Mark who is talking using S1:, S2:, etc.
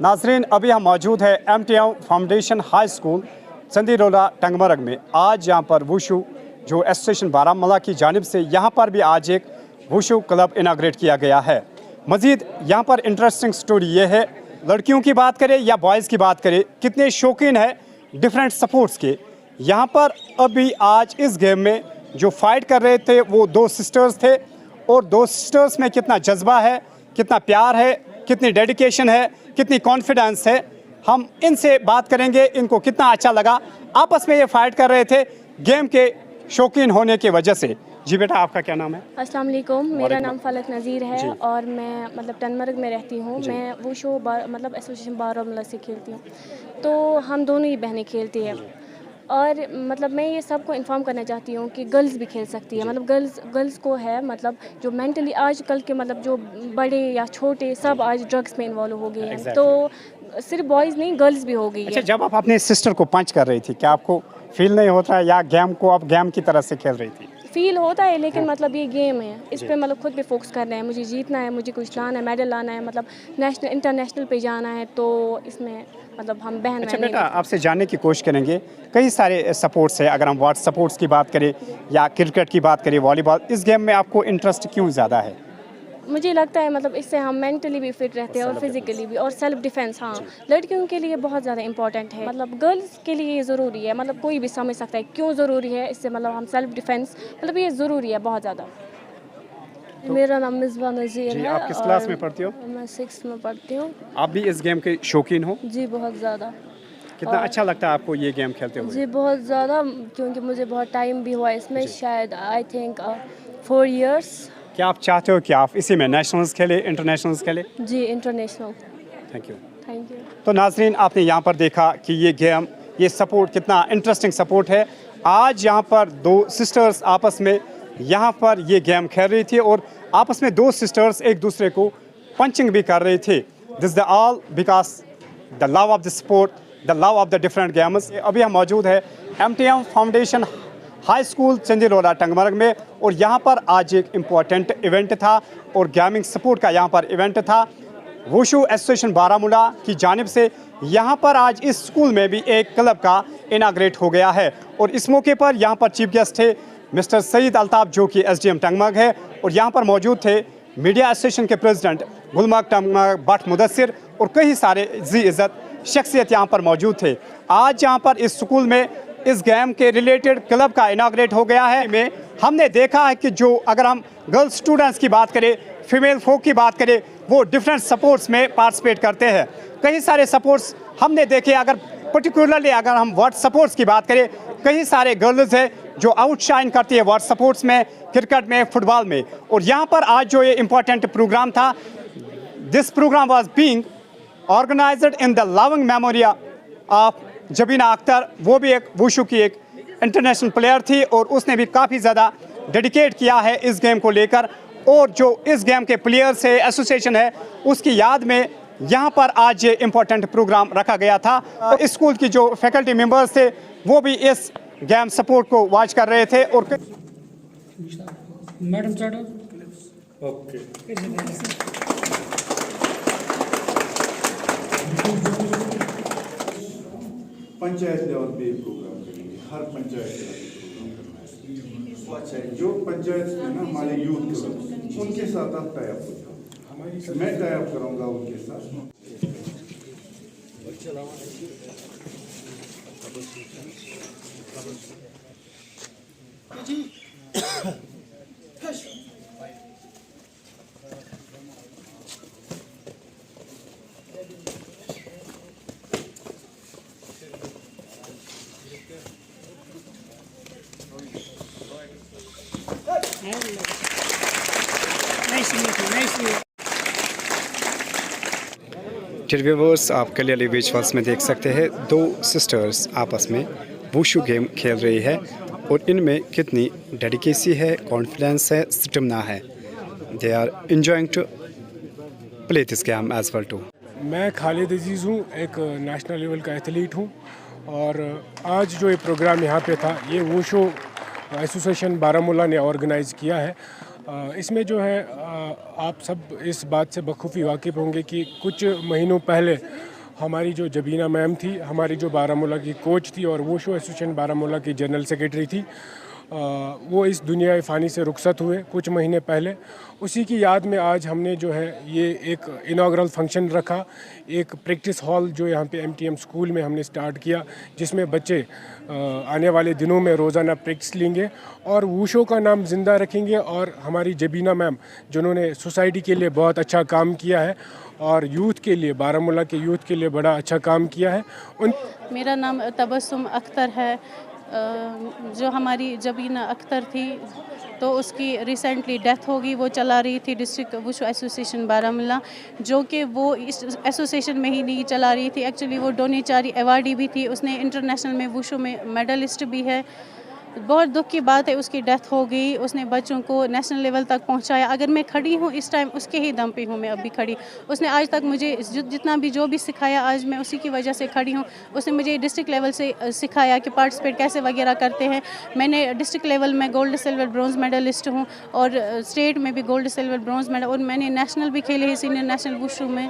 S1: नाजरीन, अभी हम मौजूद है MTM फाउंडेशन हाई स्कूल चंदीरोला टंगमरग में। आज यहाँ पर वुशु जो एसोसिएशन बारामूला की जानिब से यहाँ पर भी आज एक वुशु क्लब इनाग्रेट किया गया है। मज़ीद यहाँ पर इंटरेस्टिंग स्टोरी ये है, लड़कियों की बात करें या बॉयज़ की बात करें, कितने शौकीन है डिफरेंट स्पोर्ट्स के। यहाँ पर अभी आज इस गेम में जो फाइट कर रहे थे वो दो सिस्टर्स थे, और दो सिस्टर्स में कितना जज्बा है, कितना प्यार है, कितनी डेडिकेशन है, कितनी कॉन्फिडेंस है। हम इनसे बात करेंगे, इनको कितना अच्छा लगा। आपस में ये फाइट कर रहे थे गेम के शौकीन होने की वजह से। जी बेटा, आपका क्या नाम है?
S2: अस्सलाम वालेकुम, मेरा नाम फलक नज़ीर है और मैं टनमर्ग में रहती हूँ। मैं वुशु एसोसिएशन बारामूला से खेलती हूँ, तो हम दोनों ही बहनें खेलती हैं। और मैं ये सबको इन्फॉर्म करना चाहती हूँ कि गर्ल्स भी खेल सकती है। गर्ल्स को है जो मेंटली आजकल के जो बड़े या छोटे सब आज ड्रग्स में इन्वॉल्व हो गए हैं। तो सिर्फ बॉयज़ नहीं, गर्ल्स भी हो गई है।
S1: अच्छा, जब आप अपने सिस्टर को पंच कर रही थी, क्या आपको फील नहीं होता है, या गेम को आप गेम की तरह से खेल रही थी?
S2: फील होता है, लेकिन ये गेम है, इस पे खुद पे फोकस करना है। मुझे जीतना है, मुझे कुछ लाना है, मेडल लाना है, नेशनल इंटरनेशनल पे जाना है। तो इसमें हम बहन।
S1: अच्छा बेटा, आपसे जानने की कोशिश करेंगे, कई सारे सपोर्ट्स है। अगर हम वाटर सपोर्ट्स की बात करें या क्रिकेट की बात करें, वॉलीबॉल, इस गेम में आपको इंटरेस्ट क्यों ज़्यादा है?
S2: मुझे लगता है इससे हम मेंटली भी फिट रहते हैं और फिजिकली भी, और सेल्फ डिफेंस। हाँ, लड़कियों के लिए बहुत ज़्यादा इंपॉर्टेंट है। गर्ल्स के लिए ये ज़रूरी है। कोई भी समझ सकता है क्यों ज़रूरी है। इससे हम सेल्फ डिफेंस ये ज़रूरी है बहुत ज़्यादा।
S3: तो मेरा नाम मिसबा नज़ीर है।
S1: आप किस क्लास में पढ़ती हो?
S3: मैं 6th में पढ़ती हूँ।
S1: आप भी इस गेम के शौकीन हो?
S3: जी, बहुत ज़्यादा।
S1: कितना अच्छा लगता है आपको ये गेम खेलते हुए?
S3: जी, बहुत ज़्यादा, क्योंकि मुझे बहुत टाइम भी हुआ इसमें, शायद आई थिंक 4 years।
S1: क्या आप चाहते हो कि आप इसी में नेशनल्स खेले, इंटरनेशनल्स खेले?
S3: जी, international.
S1: Thank you.
S3: Thank you.
S1: तो नाजरीन, आपने यहाँ पर देखा कि ये गेम, ये सपोर्ट कितना इंटरेस्टिंग सपोर्ट है। आज यहाँ पर दो सिस्टर्स आपस में यहाँ पर ये गेम खेल रही थी, और आपस में दो सिस्टर्स एक दूसरे को पंचिंग भी कर रहे थे। This the all because the love of the sport, the love of the different games. अभी हम मौजूद है MTM फाउंडेशन हाई स्कूल चंदीरोला टंगमरग में, और यहाँ पर आज एक इम्पॉर्टेंट इवेंट था और गेमिंग सपोर्ट का यहाँ पर इवेंट था। वुशु एसोसिएशन बारामूला की जानिब से यहाँ पर आज इस स्कूल में भी एक क्लब का इनाग्रेट हो गया है, और इस मौके पर यहाँ पर चीफ गेस्ट थे मिस्टर सईद अल्ताफ़, जो कि SDM टंगमरग है, और यहाँ पर मौजूद थे मीडिया एसोसिएशन के प्रेसिडेंट गुलमर्ग टंगमरग भट्ट मुदस्सिर, और कई सारे जी इज़्ज़त शख्सियत यहाँ पर मौजूद थे। आज यहाँ पर इस स्कूल में इस गेम के रिलेटेड क्लब का इनाग्रेट हो गया है। में हमने देखा है कि जो अगर हम गर्ल्स स्टूडेंट्स की बात करें, फीमेल फोक की बात करें, वो डिफरेंट स्पोर्ट्स में पार्टिसिपेट करते हैं। कई सारे स्पोर्ट्स हमने देखे। अगर पर्टिकुलरली अगर हम वाटर सपोर्ट्स की बात करें, कई सारे गर्ल्स हैं जो आउटशाइन करती है वाटर सपोर्ट्स में, क्रिकेट में, फुटबॉल में। और यहाँ पर आज जो ये इम्पोर्टेंट प्रोग्राम था, this programme was being organised in the loving memory of Jabeena Akhtar. वो भी एक वुशु की एक इंटरनेशनल प्लेयर थी, और उसने भी काफ़ी ज़्यादा डेडिकेट किया है इस गेम को लेकर। और जो इस गेम के प्लेयर्स है, एसोसिएशन है, उसकी याद में यहाँ पर आज ये इम्पोर्टेंट प्रोग्राम रखा गया था। और स्कूल की जो फैकल्टी मेंबर्स थे वो भी इस गेम सपोर्ट को वॉच कर रहे थे। और
S4: मैडम
S5: पंचायत लेवल पे एक प्रोग्राम करेंगे, हर पंचायत लेवल पे प्रोग्राम करना है। अच्छा, जो पंचायत में ना हमारे यूथ क्लब, उनके साथ आप टाई अप हो जाओ, मैं टाई अप करूँगा उनके साथ।
S1: व्यूअर्स, आप क्लियरली विजुअल्स में देख सकते हैं, दो सिस्टर्स आपस में वुशु गेम खेल रही है, और इनमें कितनी डेडिकेसी है, कॉन्फिडेंस है, स्टेमिना है। They are enjoying to play this game as well too.
S4: मैं खालिद अजीज़ हूँ, एक नेशनल लेवल का एथलीट हूँ, और आज जो ये प्रोग्राम यहाँ पे था, ये वुशु एसोसिएशन बारामूला ने ऑर्गेनाइज़ किया है। इसमें जो है आप सब इस बात से बखूबी वाकिफ़ होंगे कि कुछ महीनों पहले हमारी जो जबीना मैम थी, हमारी जो बारामूला की कोच थी और वुशु एसोसिएशन बारामूला की जनरल सेक्रेटरी थी, वो इस दुनिया फ़ानी से रुखसत हुए कुछ महीने पहले। उसी की याद में आज हमने जो है ये एक इनाग्रल फंक्शन रखा, एक प्रैक्टिस हॉल जो यहाँ पे MTM स्कूल में हमने स्टार्ट किया, जिसमें बच्चे आने वाले दिनों में रोज़ाना प्रैक्टिस लेंगे और वुशु का नाम ज़िंदा रखेंगे। और हमारी जबीना मैम जिन्होंने सोसाइटी के लिए बहुत अच्छा काम किया है और यूथ के लिए, बारामूला के यूथ के लिए बड़ा अच्छा काम किया है।
S6: मेरा नाम तबस्सुम अख्तर है। जो हमारी जबीना अख्तर थी तो उसकी रिसेंटली डेथ हो गई। वो चला रही थी डिस्ट्रिक्ट वुशु एसोसिएशन बारामूला, जो कि वो इस एसोसिएशन में ही नहीं चला रही थी, एक्चुअली वो डोनेचारी अवार्डी भी थी। उसने इंटरनेशनल में वुशु में मेडलिस्ट भी है। बहुत दुख की बात है, उसकी डेथ हो गई। उसने बच्चों को नेशनल लेवल तक पहुंचाया। अगर मैं खड़ी हूं इस टाइम, उसके ही दम पे हूं मैं अभी खड़ी। उसने आज तक मुझे जितना भी जो भी सिखाया, आज मैं उसी की वजह से खड़ी हूं। उसने मुझे डिस्ट्रिक्ट लेवल से सिखाया कि पार्टिसिपेट कैसे वगैरह करते हैं। मैंने डिस्ट्रिक्ट लेवल में गोल्ड सिल्वर ब्रॉन्ज मेडलिस्ट हूँ और स्टेट में भी गोल्ड सिल्वर ब्रॉन्ज मेडल, और मैंने नेशनल भी खेले हैं, सीनियर नेशनल वुशु में।